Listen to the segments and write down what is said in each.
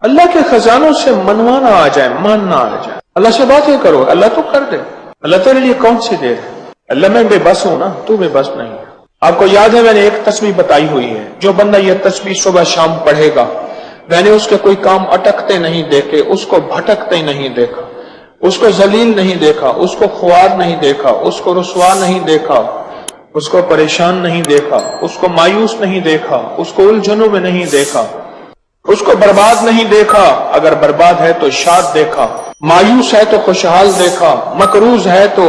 اللہ کے خزانوں سے منوانا آ جائے، ماننا آ جائے، اللہ سے باتیں کرو، اللہ تو کر دے، اللہ تیرے لیے کون سی دے رہے؟ اللہ میں بے بس ہوں نا، تو بے بس نہیں ہے۔ آپ کو یاد ہے میں نے ایک تسبیح بتائی ہوئی ہے، جو بندہ یہ تسبیح صبح شام پڑھے گا، میں نے اس کے کوئی کام اٹکتے نہیں دیکھے، اس کو بھٹکتے نہیں دیکھا، اس کو ذلیل نہیں دیکھا، اس کو خوار نہیں دیکھا، اس کو رسوا نہیں دیکھا، اس کو پریشان نہیں دیکھا، اس کو مایوس نہیں دیکھا، اس کو الجھنوں میں نہیں دیکھا، اس کو برباد نہیں دیکھا، اگر برباد ہے تو شاد دیکھا، مایوس ہے تو خوشحال دیکھا، مقروض ہے تو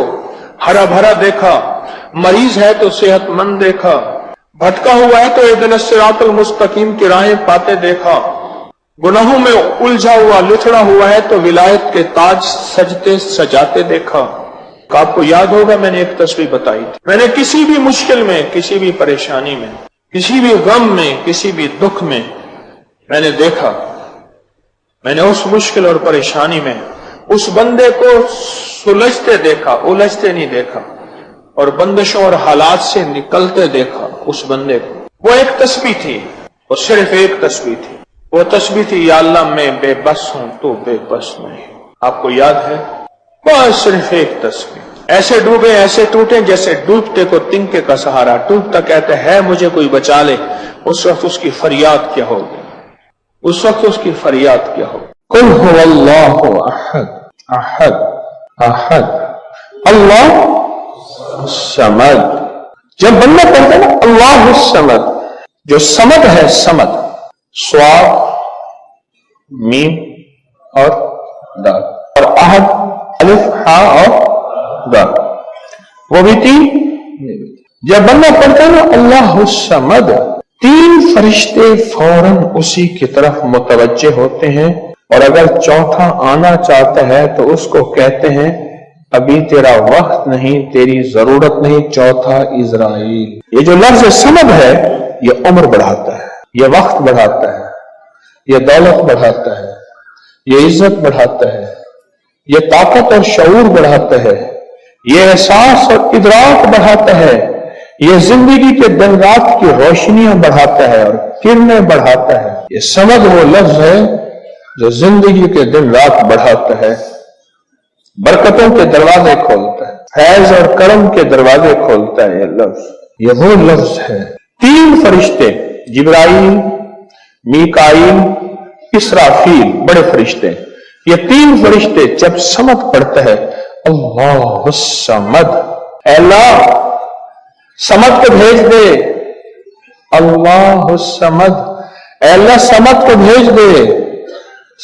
ہرا بھرا دیکھا، مریض ہے تو صحت مند دیکھا، بھٹکا ہوا ہے تو اہدنا الصراط المستقیم کی راہیں پاتے دیکھا، گناہوں میں الجھا ہوا لتڑا ہوا ہے تو ولایت کے تاج سجتے سجاتے دیکھا۔ آپ کو یاد ہوگا میں نے ایک تسبیح بتائی تھی، میں نے کسی بھی مشکل میں، کسی بھی پریشانی میں، کسی بھی غم میں، کسی بھی دکھ میں میں نے دیکھا، میں نے اس مشکل اور پریشانی میں اس بندے کو سلجھتے دیکھا، الجھتے نہیں دیکھا، اور بندشوں اور حالات سے نکلتے دیکھا اس بندے کو۔ وہ ایک تسبیح تھی، وہ صرف ایک تسبیح تھی، وہ تسبیح تھی یا اللہ میں بے بس ہوں تو بے بس نہیں۔ آپ کو یاد ہے؟ بس صرف ایک تسبیح، ایسے ڈوبے ایسے ٹوٹے جیسے ڈوبتے کو تنکے کا سہارا، ڈوبتا کہتے ہے مجھے کوئی بچا لے، اس وقت اس کی فریاد کیا ہوگی، اس وقت اس کی فریاد کیا ہوگی؟ قل هو اللہ احد احد احد اللہ الصمد۔ جب بندہ کہتا ہے نا اللہ الصمد، جو صمد ہے، صمد صاد میم اور دال، اور احد الف ہا اور دال، وہ بھی تین۔ جب بندہ پڑھتا ہے نا اللہ الصمد، تین فرشتے فوراً اسی کی طرف متوجہ ہوتے ہیں، اور اگر چوتھا آنا چاہتا ہے تو اس کو کہتے ہیں ابھی تیرا وقت نہیں، تیری ضرورت نہیں، چوتھا اسرائیل۔ یہ جو لفظ صمد ہے یہ عمر بڑھاتا ہے، یہ وقت بڑھاتا ہے، یہ دولت بڑھاتا ہے، یہ عزت بڑھاتا ہے، یہ طاقت اور شعور بڑھاتا ہے، یہ احساس اور ادراک بڑھاتا ہے، یہ زندگی کے دن رات کی روشنیاں بڑھاتا ہے اور کرنیں بڑھاتا ہے۔ یہ صمد وہ لفظ ہے جو زندگی کے دن رات بڑھاتا ہے، برکتوں کے دروازے کھولتا ہے، فیض اور کرم کے دروازے کھولتا ہے۔ یہ لفظ، یہ وہ لفظ ہے۔ تین فرشتے، جبرائیل، میکائیل، اسرافیل، بڑے فرشتے، یہ تین فرشتے جب صمد پڑھتا ہے اللہ الصمد، اے اللہ صمد کو بھیج دے، اللہ الصمد، اے اللہ صمد کو بھیج دے۔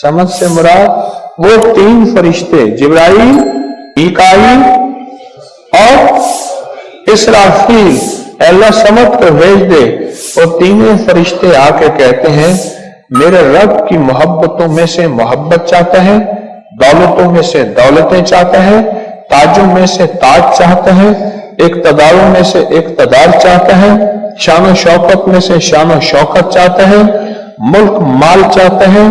صمد سے مراد وہ تین فرشتے جبرائیل، میکائیل اور اسرافیل، اے اللہ صمد کو بھیج دے۔ وہ تینوں فرشتے آ کے کہتے ہیں میرے رب کی محبتوں میں سے محبت چاہتا ہے، دولتوں میں سے دولتیں چاہتا ہے، تاجوں میں سے تاج چاہتا ہے، اقتداروں میں سے اقتدار چاہتا ہے، شان و شوکت میں سے شان و شوکت چاہتا ہے، ملک مال چاہتا ہے،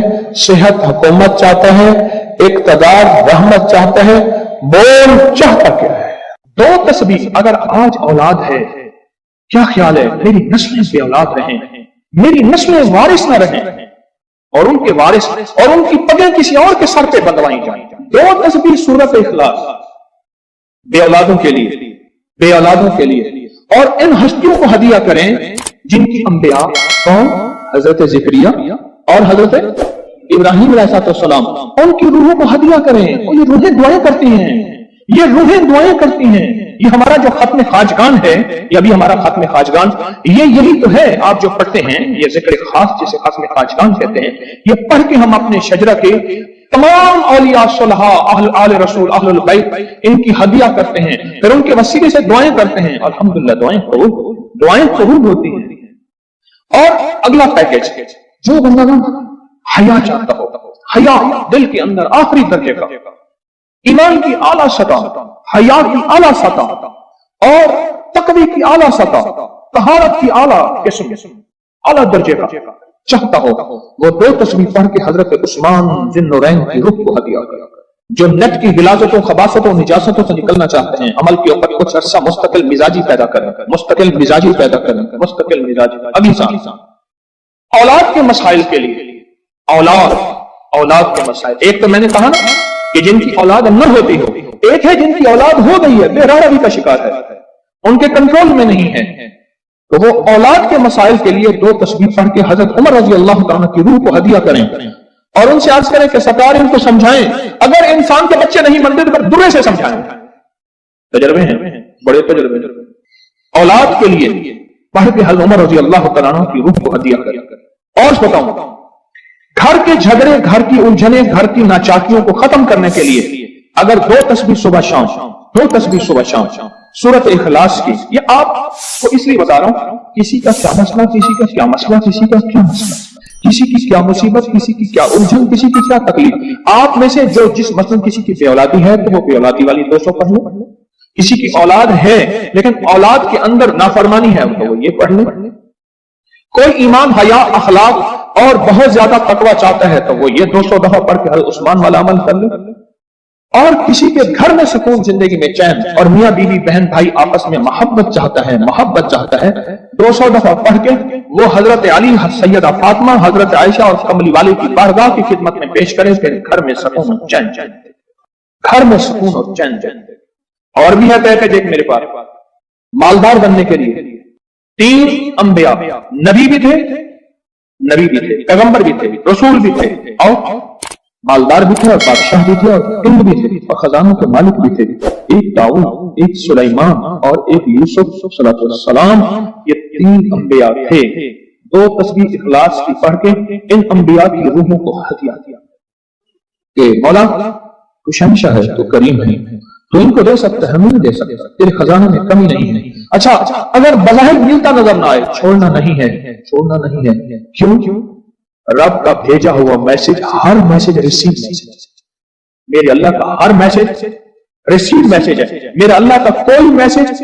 صحت حکومت چاہتا ہے، اقتدار رحمت چاہتا ہے۔ بول چاہتا کیا ہے؟ دو تسبیح اگر آج اولاد ہے، کیا خیال ہے میری نسلیں بے اولاد رہیں، میری نسلیں وارث نہ رہیں، اور ان کے وارث اور ان کی پگیں کسی اور کے سر پہ بندوائی جائیں۔ دو تسبیح سورۃ اخلاص، بے اولادوں کے لیے، بے اولادوں کے لیے، اور ان ہستیوں کو ہدیہ کریں جن کی انبیاء کون؟ حضرت زکریا اور حضرت ابراہیم علیہ السلام، ان کی روحوں کو ہدیہ کریں، اور یہ روحیں دعائیں کرتی ہیں، یہ روحیں دعائیں کرتی ہیں۔ یہ ہمارا جو ختم خواجگان ہے، یہ ابھی ہمارا ختم خواجگان، یہی تو ہے آپ جو پڑھتے ہیں، یہ ذکر خاص جسے ختم خواجگان کہتے ہیں، یہ پڑھ کے ہم اپنے شجرہ کے تمام اولیاء صلحاء، اہل آل رسول، اہل البیت، ان کی ہدیہ کرتے ہیں، پھر ان کے وسیلے سے دعائیں کرتے ہیں، الحمدللہ دعائیں قبول ہوتی ہیں۔ اور اگلا پیکج، جو بندہ حیا چاہتا ہو، حیا دل کے اندر آخری درجے کا، ایمان کی اعلیٰ سطح، حیا کی اعلیٰ سطح، اور تقوی کی اعلیٰ سطح، طہارت کی اعلیٰ قسم، اعلیٰ درجے کا چاہتا ہو، وہ دو تسبیح پڑھ کے حضرت عثمان ذی النورین کی روح کو ہدیہ کرے۔ جو نیٹ کی غلاظتوں، خباثتوں، نجاستوں سے نکلنا چاہتے ہیں، عمل کے اوپر کچھ عرصہ مستقل مزاجی پیدا کریں، مستقل مزاجی پیدا کریں، مستقل مزاجی۔ اگلی سال اولاد کے مسائل کے لیے، اولاد औलाद के मसाइल। एक तो मैंने कहा ना कि जिनकी औलाद न होती हो, एक है जिनकी औलाद हो गई है, बेरारवी का शिकार है, उनके कंट्रोल में नहीं है, तो वो औलाद के मसाइल के लिए 2 तस्बीह पढ़ के हजरत उमर रजी अल्लाह तआला की रूह को हदिया करें और उनसे अर्ज करें कि सरकार इनको समझाएं। अगर इंसान के बच्चे नहीं बनते तो फिर दुर्रे से समझाएं। तजर्बे हैं, बड़े तजर्बे। औलाद के लिए पढ़ के हजरत उमर रजी अल्लाह तआला की रूह को हदिया करें। और बताऊं, घर के झगड़े, घर की उलझने, घर की नाचाकियों को खत्म करने के लिए अगर 2 तस्बीह सुबह शाम, 2 तस्बीह सुबह शाम सूरत इखलास की, ये आपको इसलिए बता रहा हूं, किसी का क्या मसला, किसी का क्या मसला, किसी का क्या मसला, किसी की क्या मुसीबत, किसी की क्या उलझन, किसी की क्या तकलीफ, आप में से जो जिस मसलन किसी की बेऔलादी है तो वो बेऔलादी वाली 200 पढ़ लो, किसी की औलाद है लेकिन औलाद के अंदर नाफरमानी है तो वो ये पढ़ ले, कोई ईमान, हया, अखलाक और बहुत ज्यादा तकवा चाहता है तो वो ये 200 दफा पढ़ के हज़रत उस्मान वाला अमल कर ले, और किसी के घर में सुकून, जिंदगी में चैन और मियां बीवी बहन भाई आपस में मोहब्बत चाहता है, मोहब्बत चाहता है, 200 दफा पढ़ के वो हजरत अली, सैयदा फातिमा, हजरत आयशा और कमली वाले की बारगाह की खिदमत में पेश करे, फिर घर में सुकून और चैन, घर में सुकून और चैन। और भी है पैकेज एक मेरे पास, मालदार बनने के लिए 3 अंबिया, नबी भी थे, पैगंबर भी थे, रसूल भी थे, और मालदार भी थे, और बादशाह भी थे, और किंग भी थे, और खजानों के मालिक भी थे। एक दाऊद, एक सुलेमान और एक यूसुफ सलाम, ये 3 अंबिया थे। 2 तस्बीह इखलास की पढ़ के इन अंबिया की रूहों को हदिया दिया कि मौला तू शहंशाह है, तू करीम है, तो इनको दे सकता है, हमें दे सकता है, तेरे खजाने में कमी नहीं है। अच्छा, अगर बज़ाहिर मिलता नजर ना आए, छोड़ना नहीं है, छोड़ना नहीं है। क्यों? रब का भेजा हुआ मैसेज, हर मैसेज रिसीव मैसेज, मेरे अल्लाह का हर मैसेज रिसीव मैसेज है। मेरा अल्लाह का कोई मैसेज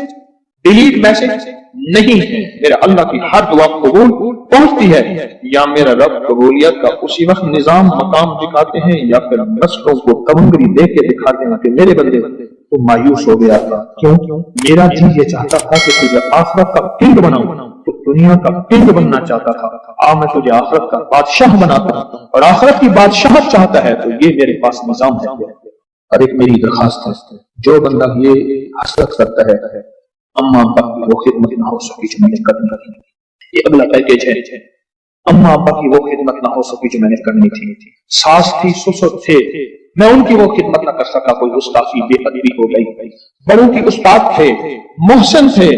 डिलीट मैसेज नहीं है। मेरा अल्लाह की हर दुआ कबूल पहुंचती है, या मेरा रब कबूलियत का उसी वक्त निजाम मकाम दिखाते हैं, या फिर नस्लों को तमंगरी दे के दिखाते हैं कि मेरे बंदे तो मायूस हो गया था। क्यों? मेरा जी ये चाहता था कि तुझे आखिरत का किंग बनाऊं, तो दुनिया का किंग बनना चाहता था, मैं तुझे आखिरत का बादशाह बनाता हूं, और आखिरत की बादशाहत चाहता है तो ये मेरे पास निजाम है। और एक मेरी दरखास्त है, जो बंदा ये हसरत करता है अम्मा अब्बा की वो खिदमत ना हो सकी जो मैंने करनी थी, ये अगला पैकेज है। अम्मा अब्बा की वो खिदमत ना हो सकी जो मैंने करनी थी, सास थी, ससुर थे, मैं उनकी वो खिदमत ना कर सका, कोई गुस्ताखी बेअदबी हो गई, बड़ों की उस्ताद थे, मोहसिन थे,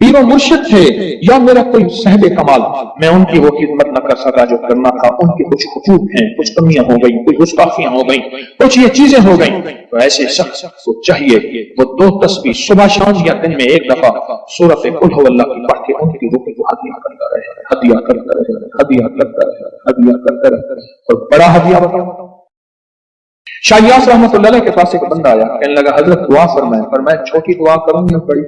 पीरो मुर्शिद थे, या मेरा कोई साहिब कमाल, मैं उनकी वो खिदमत न कर सका जो करना था। उनके कुछ हुकूक हैं, कुछ कमियां हो गई, कुछ गुस्ताखियां हो गई, कुछ ये चीजें हो गई, तो ऐसे शख्स को चाहिए वो 2 तस्बीह सुबह शाम या दिन में एक दफा सूरत कुल हुवल्लाह की पढ़ के उनकी रूह को हदिया करता रहे, हदिया करता रहे, हदिया करता रहे, हदिया करता रहे। और बड़ा हदिया बताओ, शाह यास रहमतुल्लाह अलैह के पास एक बंदा आया, कहने लगा हजरत दुआ फरमाए। फरमाया छोटी दुआ करूं या बड़ी?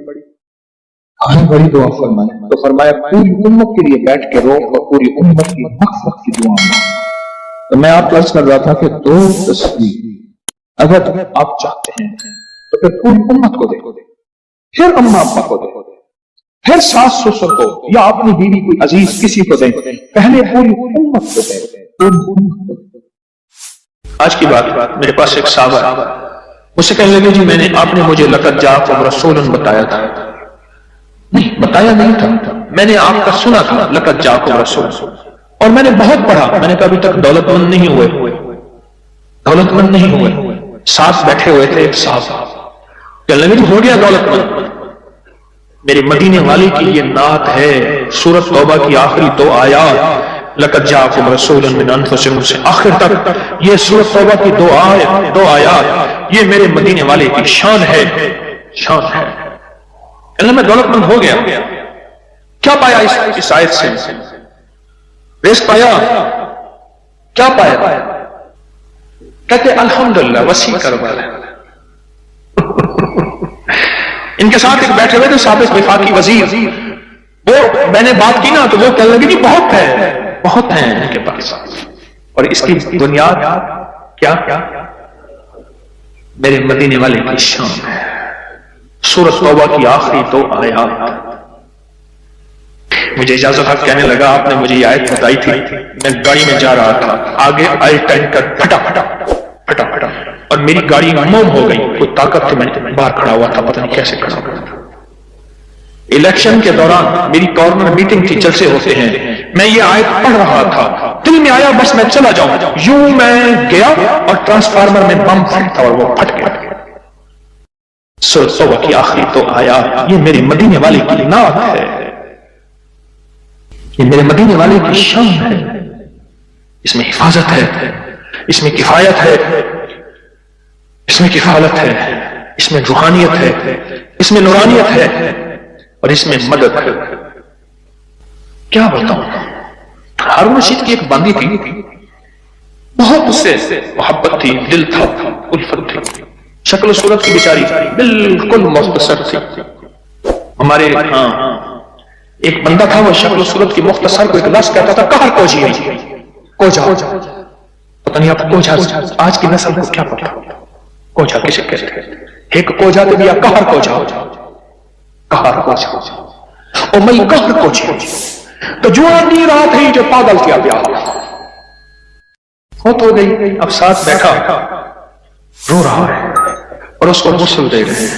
बड़ी दुआ फरमाए। तो फरमाया पूरी उम्मत के लिए बैठ के रो और पूरी उम्मत की मग़फ़िरत की दुआ मांगो। तो मैं आपको अर्ज कर रहा था कि 2 तस्बीह अगर आप चाहते हैं तो फिर पूरी उम्मत को दे, फिर अम्मा अब्बा को दे, फिर सास ससुर को, या अपनी बीवी कोई अजीज किसी को दे, पहले पूरी उम्मत को दे। आज की बात, मेरे पास एक साहबा मुझसे कहने लगे जी मैंने, आपने मुझे लक़द जाअकुम रसूलुन बताया था। नहीं, बताया नहीं था, मैंने आपका सुना था लक़द जाअकुम रसूल, और मैंने बहुत पढ़ा। मैंने कभी तक दौलतमंद नहीं हुए, दौलतमंद नहीं हुए। साथ बैठे हुए थे एक साहब, कहने लगे हो गया दौलतमंद। मेरे मदीने वाले की ये नात है, सूरत तौबा की आखिरी 2 आयत, लक़द जाअकुम रसूलुन मिन अनफुसिकुम से आखिर तक ये सूरत तौबा की 2 आयत, ये मेरे मदीने वाले की शान है, शान है। मैं दौलतमंद हो गया। क्या पाया इस आयत से? रिज़्क़ पाया। क्या पाया? कहते अल्हम्दुलिल्लाह वसी करवाला। इनके साथ एक बैठे हुए थे साबिक़ वफाकी वजीर, वो मैंने बात की ना तो वो कहने लगे बहुत है, बहुत है इनके पास, और इसकी बुनियाद क्या? मेरे मदीने वाले की शान है। सूरत तौबा की आखिरी 2 आयत, مجھے اجازت حق کہنے لگا آپ نے مجھے یہ آیت بتائی تھی، میں گاڑی میں جا رہا تھا، آگے آئی ٹینکر پھٹا پھٹا پھٹا پھٹا اور میری گاڑی موم ہو گئی، کوئی طاقت تھی، میں باہر کھڑا ہوا تھا، پتہ نہیں کیسے کھڑا ہوا تھا۔ الیکشن کے دوران میری کارنر میٹنگ تھی، جلسے ہوتے ہیں، میں یہ آیت پڑھ رہا تھا، دل میں آیا بس میں چلا جاؤں، یوں میں گیا اور ٹرانسفارمر میں بم پھٹا اور وہ پھٹ گیا۔ سورۃ توبہ کی آخری تو آیا، یہ میرے مدینے والے کی نعت ہے، یہ میرے مدینے والے کی شان ہے، اس میں حفاظت ہے، اس میں کفایت ہے، اس میں کفالت ہے، اس میں روحانیت ہے، اس میں نورانیت ہے اور اس میں مدد ہے۔ کیا بتاؤں، ہارون رشید کی ایک باندھی تھی، بہت اس سے محبت تھی، دل تھا، الفت تھی، شکل و صورت کی بیچاری بالکل مختصر تھی۔ ہمارے ہاں ایک بندہ تھا، وہ شکل و صورت کی مختصر کو ایک لفظ کہتا تھا کہر کوجی، کوجا، پتہ نہیں آپ کوجا آج کی نسل کو کیا پتا کوجا کسے کہتے ہیں، ایک کوجا تو بیا کہر کوجا، کہر کوجا اور میں کہر کوجا تو جو آدمی رات ہے جو پاگل کیا گیا فوت ہو گئی، اب ساتھ بیٹھا رو رہا ہے اور اس کو غسل دے رہے ہیں،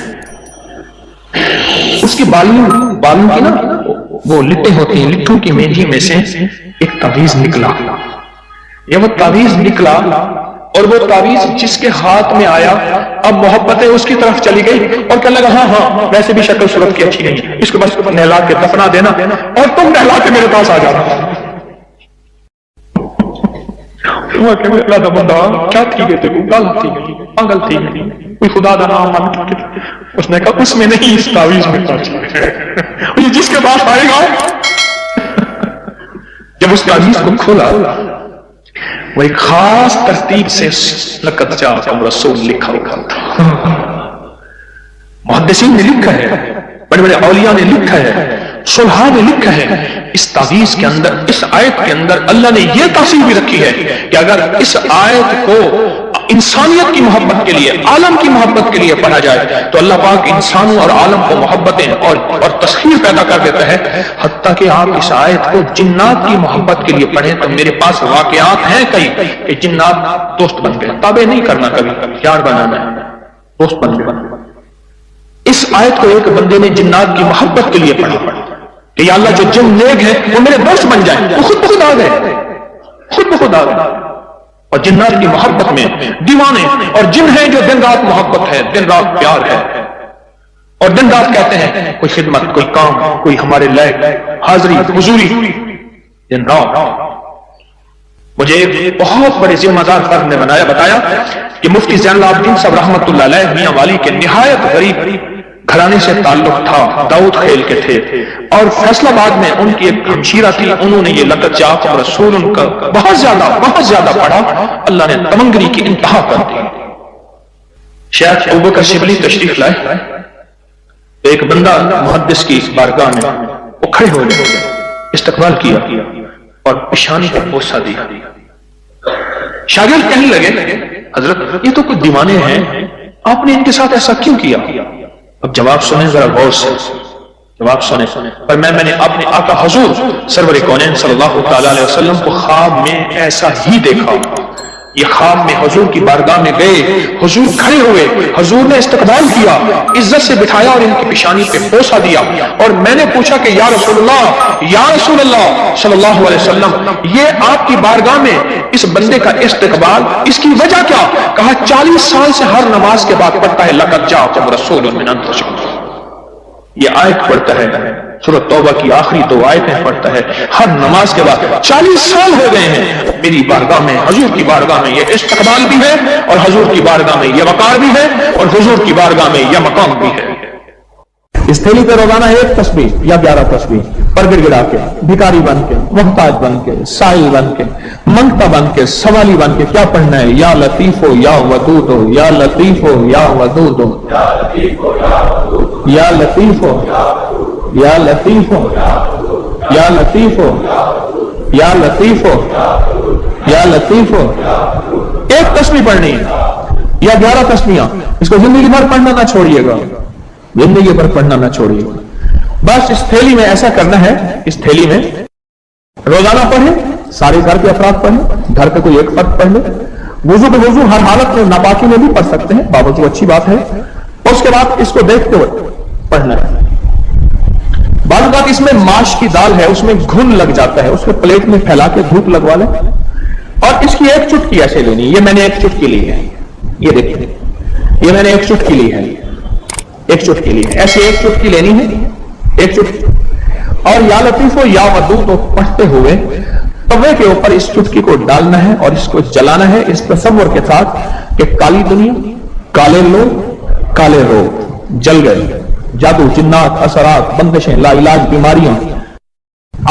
اس کی بالوں کی نا وہ لٹیں ہوتی ہیں، لٹوں کی مینجی میں سے ایک تعویذ نکلا، یہ وہ تعویذ نکلا اور وہ تعویذ جس کے ہاتھ میں آیا اب محبتیں اس کی طرف چلی گئی اور کہنے لگا ہاں ہاں ویسے بھی شکل صورت کی اچھی نہیں، اس کو بس نہلا کے دفنا دینا اور تم نہلا کے میرے پاس آ جانا۔ بندہ کیا تھی گئے تھے، گالا تھی گئی، پاگل تھی گئی، کوئی خدا دا نام مان، اس نے کہا اس میں نہیں، اس تعویذ میں تھا، جس کے پاس آئے گا۔ جب اس تعویذ کو کھولا وہ ایک خاص ترتیب سے لقد جاءکم رسول لکھا ہوا تھا، محدثین نے لکھا ہے، بڑے بڑے اولیاء نے لکھا ہے، صلحاء نے لکھا ہے، اس تعویذ کے اندر، اس آیت کے اندر اللہ نے یہ تاثیر بھی رکھی ہے کہ اگر اس آیت کو انسانیت کی محبت کے لیے، عالم کی محبت کے لیے پڑھا جائے تو اللہ پاک انسانوں اور عالم کو محبتیں اور تسخیر پیدا کر دیتا ہے، حتیٰ کہ آپ اس آیت کو جنات کی محبت کے لیے پڑھیں تو میرے پاس واقعات ہیں کئی کہ جنات دوست بن گئے، تابع نہیں کرنا، کبھی یار بنانا ہے، دوست بن گئے۔ اس آیت کو ایک بندے نے جنات کی محبت کے لیے پڑھا کہ یا اللہ جو جن نیک ہیں وہ میرے دوست بن جائیں، وہ خود بخود آ گئے، خود بخود آ گئے، اور جنات کی محبت میں دیوانے اور جن ہیں جو دن رات محبت ہے، دن رات پیار ہے اور دن رات کہتے ہیں کوئی خدمت، کوئی کام، کوئی ہمارے لائق حاضری حضوری دن رات۔ مجھے ایک بہت بڑے ذمہ دار فرد نے بتایا کہ مفتی زین العابدین صاحب رحمۃ اللہ علیہ میاں والی کے نہایت غریب گھرانے سے تعلق تھا، داؤد خیل کے تھے، اور فیصل آباد میں ان کی ایک ہمشیرہ تھی، انہوں نے یہ لقد جاءکم رسول ان کا بہت زیادہ پڑھا، اللہ نے تمنگری کی انتہا کر دی۔ شیخ ابوبکر شبلی تشریف لائے، ایک بندہ محدث کی بارگاہ میں وہ کھڑے ہو گئے، استقبال کیا اور پیشانی پر بوسہ دیا۔ شاگرد کہنے لگے حضرت یہ تو کچھ دیوانے ہیں، آپ نے ان کے ساتھ ایسا کیوں کیا؟ اب جواب سنیں ذرا غور سے، جواب سنیں۔ پر میں نے اپنے آقا حضور سرور کونین صلی اللہ تعالی علیہ وسلم کو خواب میں ایسا ہی دیکھا، یہ خواب میں حضور کی بارگاہ میں گئے، حضور کھڑے ہوئے، حضور نے استقبال کیا، عزت سے بٹھایا اور ان کی پیشانی پہ بوسہ دیا، اور میں نے پوچھا کہ یا رسول اللہ صلی اللہ علیہ وسلم یہ آپ کی بارگاہ میں اس بندے کا استقبال، اس کی وجہ کیا؟ کہا 40 سال سے ہر نماز کے بعد پڑھتا ہے لقد جاءکم رسول من انفسکم، یہ آیت پڑھتا ہے، سورۃ توبہ کی آخری 2 آیتیں پڑھتا ہے ہر نماز کے بعد، 40 سال ہو گئے ہیں میری بارگاہ میں، حضور کی بارگاہ میں یہ استقبال بھی ہے اور حضور کی بارگاہ میں یہ وقار بھی ہے اور حضور کی بارگاہ میں یہ مقام بھی ہے۔ اس تھیلی پہ روزانہ 1 تسبیح یا 11 تسبیح پر گڑ گڑا کے، بھکاری بن کے، محتاج بن کے، سائل بن کے، منگتا بن کے، سوالی بن کے کیا پڑھنا ہے؟ یا لطیف ہو یا ودود ہو، یا لطیف ہو یا ودود ہو، یا لطیف ہو یا لطیف ہو، یا لطیف ہو یا لطیف ہو یا لطیف ہو یا لطیف ہو۔ 1 تسبیح پڑھنی ہے یا 11 تسبیحاں، اس کو زندگی بھر پڑھنا نہ چھوڑیے گا، زندگی بھر پڑھنا نہ چھوڑیے گا۔ बस इस थैली में ऐसा करना है, इस थैली में रोजाना पढ़े, सारे घर के अफराद पढ़े, घर का कोई एक फर्द पढ़ ले, वुजू बेवुजू हर हालत में नापाकी में भी पढ़ सकते हैं, बावजूद अच्छी बात है। उसके बाद इसको देखते हुए पढ़ना है। बाद बात इसमें माश की दाल है, उसमें घुन लग जाता है, उसको प्लेट में फैला के धूप लगवा ले और इसकी एक चुटकी ऐसे लेनी। ये मैंने एक चुटकी ली है, ये देखिए, ये मैंने एक चुटकी ली है, एक चुटकी ली है, ऐसे एक चुटकी लेनी है, एक चुटकी। और या लतीफो या वदूद तो पढ़ते हुए तवे के ऊपर इस चुटकी को डालना है और इसको जलाना है, इस तसव्वुर के साथ कि काली दुनिया, काले लोग, काले रोग जल गए, जादू, जिन्नात, असरात, बंदिशें, लाइलाज बीमारियां,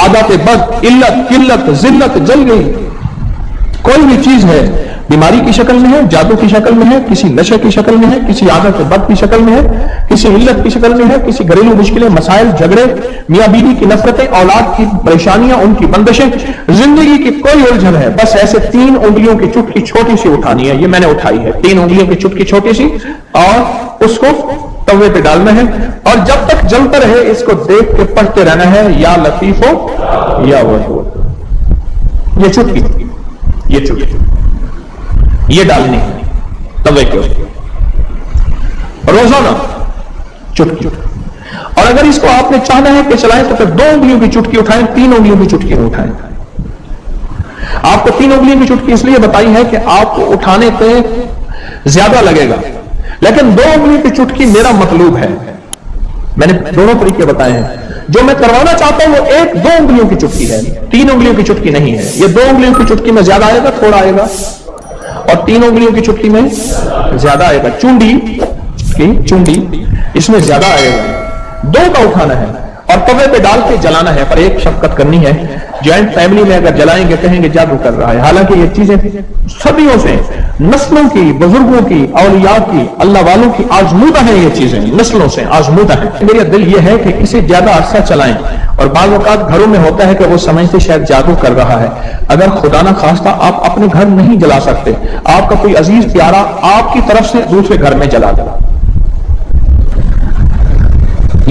आदत बद, इल्लत, किल्लत, जिल्लत जल गई। कोई भी चीज है बीमारी की शक्ल में है, जादू की शक्ल में है, किसी नशे की शक्ल में है, किसी आदत बद की शक्ल में है, किसी इल्लत की शक्ल में है, किसी घरेलू मुश्किलें, मसाइल, झगड़े, मियां बीवी की नफरतें, औलाद की परेशानियां, उनकी बंदिशें, जिंदगी की कोई उलझन है, बस ऐसे 3 उंगलियों की चुटकी छोटी सी उठानी है। ये मैंने उठाई है, 3 उंगलियों की चुटकी छोटी सी, और उसको तवे पे डालना है और जब तक जलता रहे इसको देख के पढ़ते रहना है, या लतीफो या वदूद। ये चुटकी, ये चुटकी ये डालनी है तवे के ऊपर रोजाना चुटकी। और अगर इसको आपने चाहना है कि चलाएं तो फिर 2 उंगलियों की चुटकी उठाएं, 3 उंगलियों की चुटकी नहीं उठाएं। आपको 3 उंगलियों की चुटकी इसलिए बताई है कि आपको उठाने पे ज्यादा लगेगा, लेकिन 2 उंगलियों की चुटकी मेरा मतलूब है। मैंने दोनों तरीके बताए हैं। जो मैं करवाना चाहता हूं वो 1-2 उंगलियों की चुटकी है, 3 उंगलियों की चुटकी नहीं है। ये 2 उंगलियों की चुटकी में ज्यादा आएगा, थोड़ा आएगा, और 3 उंगलियों की चुटकी में ज्यादा आएगा। चुंडी की चुंडी इसमें ज्यादा आएगा। 2 का उठाना है और तवे पे डाल के जलाना है। पर एक शफ़क़त करनी है, जॉइंट फैमिली में अगर जलाएंगे कहेंगे जादू कर रहा है। हालांकि ये चीजें सदियों से, नस्लों की, बुजुर्गों की, औलिया की, अल्लाह वालों की आजमूदा है, ये चीजें नस्लों से आजमूदा है। मेरा दिल ये है कि इसे ज्यादा अरसा चलाएं। और बाज़ औक़ात घरों में होता है कि वो समझते शायद जादू कर रहा है। अगर खुदा ना खास्ता आप अपने घर नहीं जला सकते, आपका कोई अजीज प्यारा आपकी तरफ से दूसरे घर में जला दे,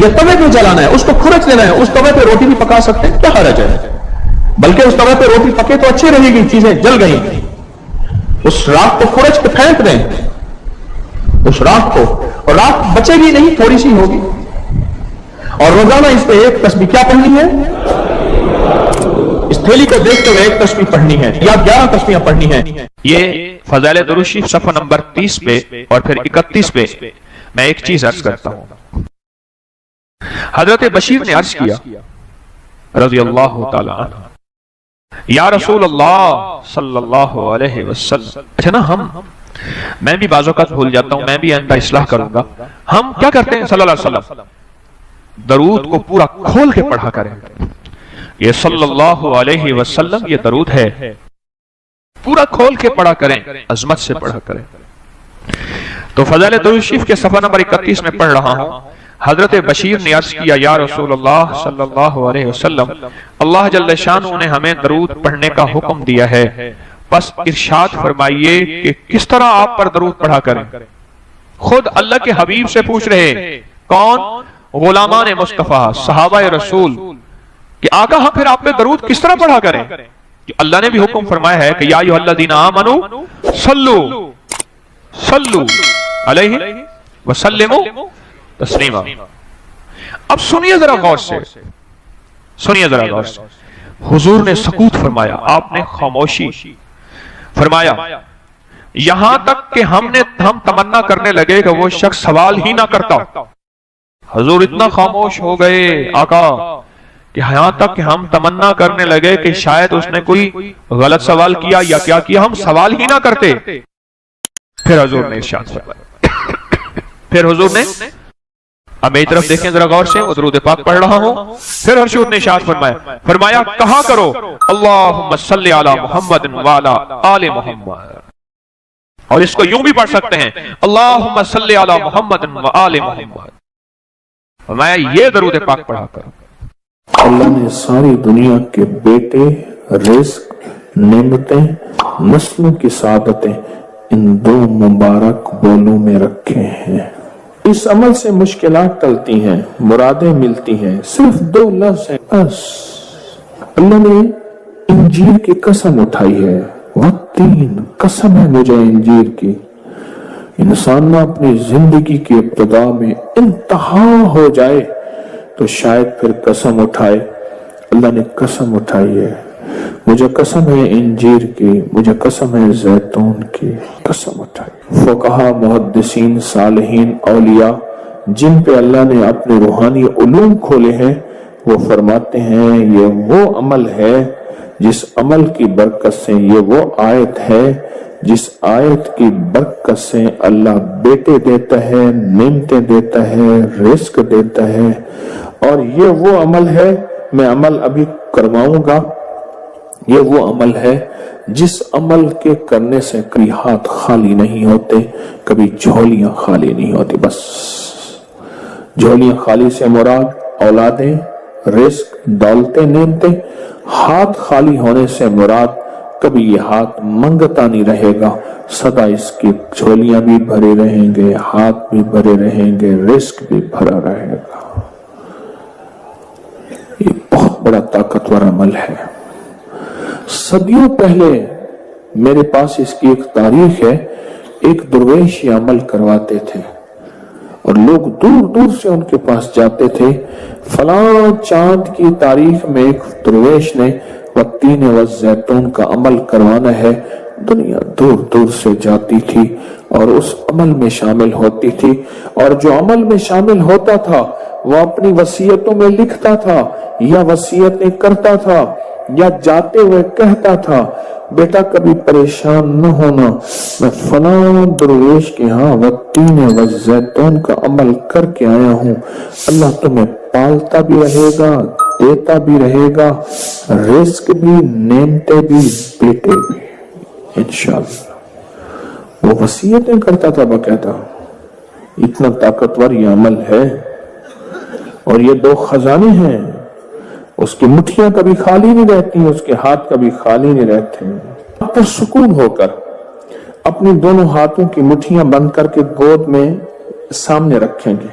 ये तवे पे जलाना है, उसको खुरच लेना है। उस तवे पे रोटी भी पका सकते हैं, क्या हरज है? बल्कि उस तवे पे रोटी पके तो अच्छी रहेगी, चीजें जल गई, उस राख को खुरच के फेंक दें, उस राख को, और राख बचेगी नहीं, थोड़ी सी होगी। और रोजाना इस पे एक तस्बीह क्या पढ़नी है? इस थैली को देखते हुए एक तस्बीह पढ़नी है या 11 तस्बीहें पढ़नी है। ये फज़ाइल दुरूद शरीफ सफ़ा नंबर 30 पे और फिर 31 पे मैं एक चीज अर्ज करता हूं। हजरत बशीर ने अर्ज किया रज़ियल्लाहु ताला अन्हु, या रसूल अल्लाह सल्लल्लाहु अलैहि वसल्लम। अच्छा ना, मैं भी बाज़ औक़ात भूल जाता हूं, मैं भी आइंदा इस्लाह करूंगा। हम क्या करते हैं, सल्लल्लाहु अलैहि वसल्लम दरूद को पूरा खोल के पढ़ा करें। ये सल्लल्लाहु अलैहि वसल्लम ये दरूद है, पूरा खोल के पढ़ा करें, अजमत से पढ़ा करें। तो फज़ाइल दुरूद शरीफ के सफ़ा नंबर 31 में पढ़ रहा हूं। हजरत बशीर ने अर्ज किया, या रसूल अल्लाह सल्लल्लाहु अलैहि वसल्लम, अल्लाह जल्ल शानहू ने हमें दरूद पढ़ने का हुक्म दिया है, बस इरशाद फरमाइए कि किस तरह आप पर दरूद पढ़ा करें। खुद अल्लाह के हबीब से पूछ रहे, कौन? गुलामान मुस्तफा, सहाबा रसूल, कि आका हम फिर आप पे दरूद किस तरह पढ़ा करें? कि अल्लाह ने भी हुक्म फरमाया है कि या अय्युहल्लज़ीना आमनू सल्लू सल्लू अलैहि वसल्लिमू तस्लीमा। अब सुनिए जरा गौर से, सुनिए जरा गौर से। हुजूर ने सकूत फरमाया, आपने खामोशी फरमाया, यहां तक कि हम तमन्ना करने लगे कि वो शख्स सवाल ही ना करता। हुजूर इतना खामोश हो गए आका कि यहां तक कि हम तमन्ना करने लगे कि शायद उसने कोई गलत सवाल किया या क्या किया, हम सवाल ही ना करते। फिर हुजूर ने इरशाद फरमाया, फिर हुजूर ने, अब मेरी तरफ देखें जरा गौर से, दरूद पाक पढ़ रहा हूं। फिर हुजूर ने इरशाद फरमाया कहा करो, अल्लाहुम्मा सल्ली अला मुहम्मद व अला आले मुहम्मद। और इसको यूं भी पढ़ सकते हैं, अल्लाहुम्मा सल्ली अला मुहम्मद व आले मुहम्मद। फरमाया ये दरूद पाक पढ़ा करो। अल्लाह ने सारी दुनिया के बेटे, रिज़्क, नेमतें, नस्लों की सादतें इन 2 मुबारक बोलों में रखे हैं। इस अमल से मुश्किलात टलती हैं, मुरादें मिलती हैं, सिर्फ 2 लफ्ज हैं बस। अल्लाह ने इंजीर की कसम उठाई है, वत्तीन, कसम है मुझे इंजीर की। इंसान ना अपनी जिंदगी की इब्तिदा में इंतहा हो जाए तो शायद फिर कसम उठाए। अल्लाह ने कसम उठाई है, मुझे कसम है इंजीर की, मुझे कसम है जैतून की, कसम उठाई। फुक़हा, मुहद्दिसीन, सालिहीन, औलिया जिन पे अल्लाह ने अपने रूहानी उलूम खोले हैं, वो फरमाते हैं ये वो अमल है जिस अमल की बरकत से, ये वो आयत है जिस आयत की बरकत से अल्लाह बेटे देता है, नेमतें देता है, रिस्क देता है। और ये वो अमल है, मैं अमल अभी करवाऊंगा, ये वो अमल है जिस अमल के करने से कभी हाथ खाली नहीं होते, कभी झोलियां खाली नहीं होती। बस झोलियां खाली से मुराद औलादें, रिस्क, दौलतें, नेमतें। हाथ खाली होने से मुराद कभी ये हाथ मंगता नहीं रहेगा, सदा इसकी झोलियां भी भरे रहेंगे, हाथ भी भरे रहेंगे, रिस्क भी भरा रहेगा। ये बहुत बड़ा ताकतवर अमल है। सदियों पहले मेरे पास इसकी एक तारीख है। एक दरवेश ये अमल करवाते थे और लोग दूर दूर से उनके पास जाते थे। फलां चांद की तारीख में एक दरवेश ने वत्तीन व जैतून का अमल करवाना है। दुनिया दूर दूर से जाती थी और उस अमल में शामिल होती थी। और जो अमल में शामिल होता था वो अपनी वसीयतों में लिखता था या वसीयतें करता था या जाते हुए कहता था, बेटा कभी परेशान न होना, मैं फलां दरवेश के यहाँ वत्तीन व जैतून का अमल करके आया हूँ। अल्लाह तुम्हें पालता भी रहेगा, देता भी रहेगा, रिस्क भी, नेमते भी, बेटे भी, इंशाअल्लाह। वो वसीयतें करता था बकायदा। इतना ताकतवर ये अमल है। और ये 2 खजाने हैं, उसकी मुट्ठियां कभी खाली नहीं रहती, उसके हाथ कभी खाली नहीं रहते। आप सुकून होकर अपनी दोनों हाथों की मुट्ठियां बंद करके गोद में सामने रखेंगे।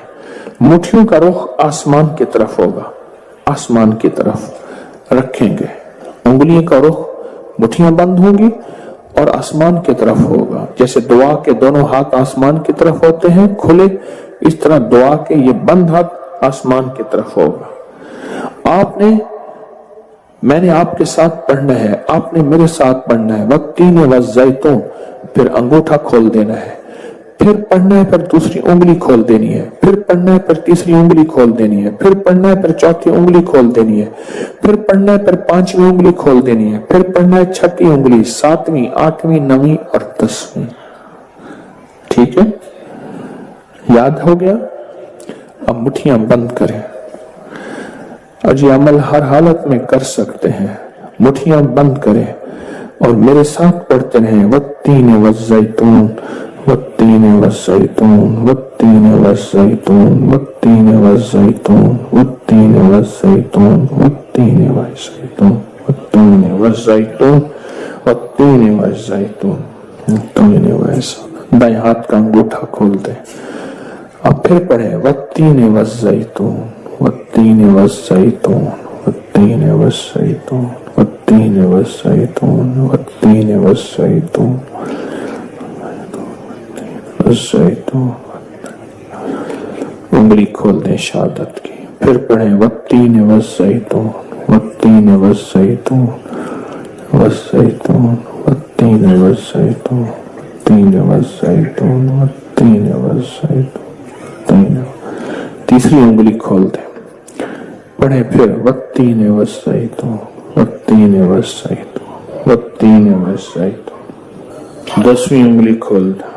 मुट्ठियों का रुख आसमान की तरफ होगा, आसमान की तरफ रखेंगे। उंगलियों का रुख, मुट्ठियां बंद होंगी और आसमान की तरफ होगा। जैसे दुआ के दोनों हाथ आसमान की तरफ होते हैं खुले, इस तरह दुआ के ये बंद हाथ आसमान की तरफ होगा। मैंने आपके साथ पढ़ना है, आपने मेरे साथ पढ़ना है। वत्तीन व जैतून, फिर अंगूठा खोल देना है, फिर पढ़ना है, फिर दूसरी उंगली खोल देनी है, फिर पढ़ना है, फिर तीसरी उंगली खोल देनी है, फिर पढ़ना है, फिर चौथी उंगली खोल देनी है, फिर पढ़ना है, फिर 5वीं उंगली खोल देनी है, फिर पढ़ना है 6ठी उंगली, 7वीं, 8वीं, 9वीं और 10वीं। ठीक है, याद हो गया? अब मुट्ठियां बंद करें और ये अमल हर हालत में कर सकते हैं। मुट्ठियां बंद करें और मेरे साथ पढ़ते रहें, वत्तीन व जैतून, वत्तीन व जैतून, वत्तीन व जैतून, वत्तीन व जैतून, वत्तीन व जैतून, वत्तीन व जैतून, वत्तीन व जैतून, वत्तीन व जैतून, वत्तीन व जैतून। दाएं हाथ का अंगूठा खोल दे। अब फिर पढ़े, वत्तीन व जैतून, वत्तीन व जैतून, वत्तीन व जैतून, वत्तीन व जैतून, वत्तीन व जैतून, जैतून। उंगली खोल दें शहादत की। फिर पढ़े, वत्तीन व जैतून, वत्तीन व जैतून, व जैतून, वत्तीन व जैतून, वत्तीन व जैतून, वत्तीन व जैतून। तीसरी उंगली खोल दे। पढ़े फिर, वत्तीन व जैतून, वत्तीन व जैतून, वत्तीन व जैतून। 10वीं उंगली खोल दे।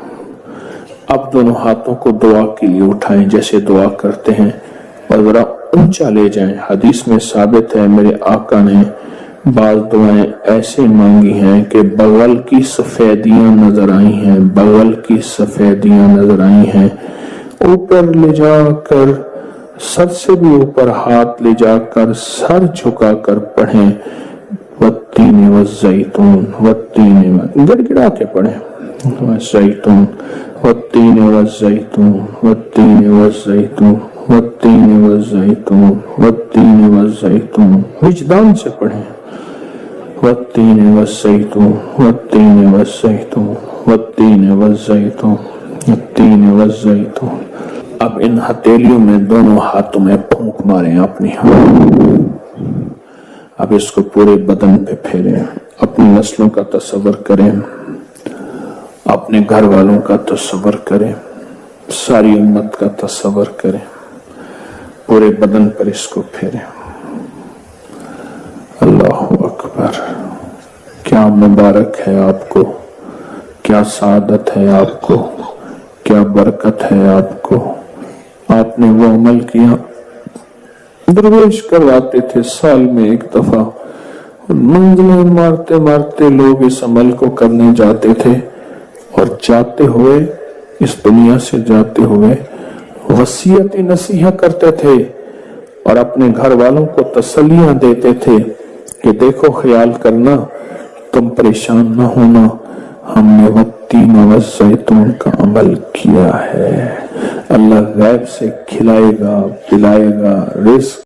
अब दोनों हाथों को दुआ के लिए उठाएं जैसे दुआ करते हैं और जरा ऊंचा ले जाएं। हदीस में साबित है, मेरे आका ने बाज दुआएं ऐसे मांगी हैं कि बगल की सफेदियां नजर आई हैं, बगल की सफेदियां नजर आई हैं। ऊपर ले जाकर, सर से भी ऊपर हाथ ले जाकर, सर झुकाकर पढ़ें, वत्तीन व जैतून, वत्तीन व, गिड़गिड़ा के पढ़ें, والزيتون والتين والزيتون والتين والزيتون والتين والزيتون والتين والزيتون وجدان سے پڑھیں والتين والزيتون والتين والزيتون والتين والزيتون والتين والزيتون. اب ان ہتھیلیوں میں دونوں ہاتھوں میں پھونک ماریں اپنی اب اس کو پورے بدن پہ پھیریں. اپنی نسلوں کا تصور کریں, اپنے گھر والوں کا تصور کریں, ساری امت کا تصور کریں, پورے بدن پر اس کو پھیریں. اللہ اکبر. کیا مبارک ہے آپ کو, کیا سعادت ہے آپ کو, کیا برکت ہے آپ کو. آپ نے وہ عمل کیا. درویش کرواتے تھے سال میں ایک دفعہ, منزلیں مارتے مارتے لوگ اس عمل کو کرنے جاتے تھے, اور جاتے ہوئے اس دنیا سے جاتے ہوئے وصیت نصیحت کرتے تھے اور اپنے گھر والوں کو تسلیاں دیتے تھے کہ دیکھو خیال کرنا, تم پریشان نہ ہونا, ہم نے والتین والزیتون کا عمل کیا ہے. اللہ غیب سے کھلائے گا, پلائے گا, رزق